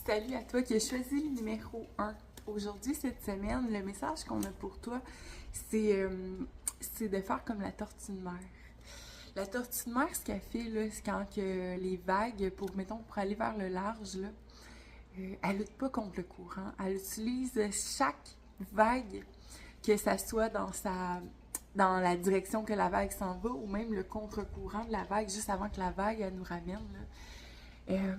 Salut à toi qui as choisi le numéro 1. Aujourd'hui, cette semaine, le message qu'on a pour toi, c'est c'est de faire comme la tortue de mer. La tortue de mer, ce qu'elle fait, là, c'est quand que les vagues, pour aller vers le large, là, elle lutte pas contre le courant. Elle utilise chaque vague, que ça soit dans la direction que la vague s'en va, ou même le contre-courant de la vague, juste avant que la vague, elle nous ramène, là. Euh,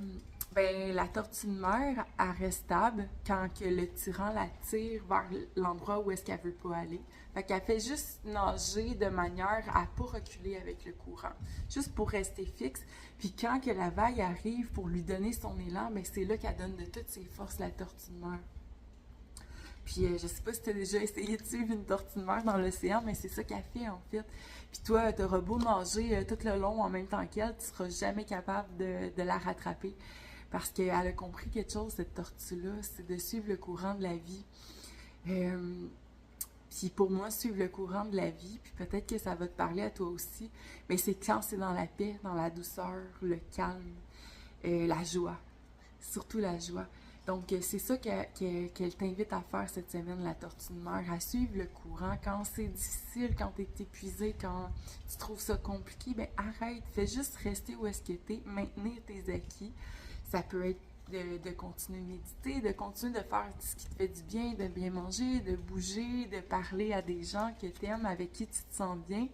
la tortue de mer, elle reste stable quand que le tyran la tire vers l'endroit où est-ce qu'elle veut pas aller. Fait qu'elle fait juste nager de manière à pas reculer avec le courant, juste pour rester fixe. Puis quand que la vague arrive pour lui donner son élan, ben c'est là qu'elle donne de toutes ses forces la tortue de mer. Puis je sais pas si tu as déjà essayé de suivre une tortue de mer dans l'océan, mais c'est ça qu'elle fait en fait. Puis toi, t'auras beau nager tout le long en même temps qu'elle, tu seras jamais capable de la rattraper. Parce qu'elle a compris quelque chose, cette tortue-là, c'est de suivre le courant de la vie. Euh, Puis pour moi, suivre le courant de la vie, puis peut-être que ça va te parler à toi aussi, mais c'est quand c'est dans la paix, dans la douceur, le calme, la joie, surtout la joie. Donc, c'est ça qu'elle t'invite à faire cette semaine, la tortue de mer, à suivre le courant. Quand c'est difficile, quand tu es épuisé, quand tu trouves ça compliqué, ben arrête, fais juste rester où est-ce que tu es, maintenir tes acquis. Ça peut être de continuer de méditer, de continuer de faire ce qui te fait du bien, de bien manger, de bouger, de parler à des gens que tu aimes, avec qui tu te sens bien.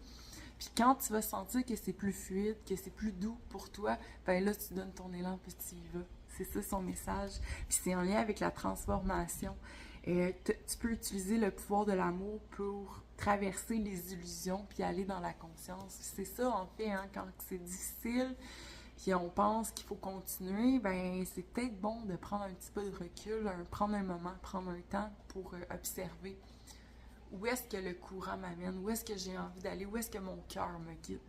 Puis quand tu vas sentir que c'est plus fluide, que c'est plus doux pour toi, ben là, tu donnes ton élan puis tu y vas. C'est ça son message. Puis c'est en lien avec la transformation. Tu peux utiliser le pouvoir de l'amour pour traverser les illusions puis aller dans la conscience. C'est ça, en fait, hein, quand c'est difficile, puis on pense qu'il faut continuer, ben c'est peut-être bon de prendre un petit peu de recul, prendre un moment, prendre un temps pour observer où est-ce que le courant m'amène, où est-ce que j'ai envie d'aller, où est-ce que mon cœur me guide.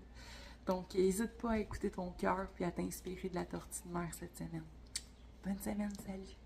Donc, n'hésite pas à écouter ton cœur puis à t'inspirer de la tortue de mer cette semaine. Bonne semaine, salut!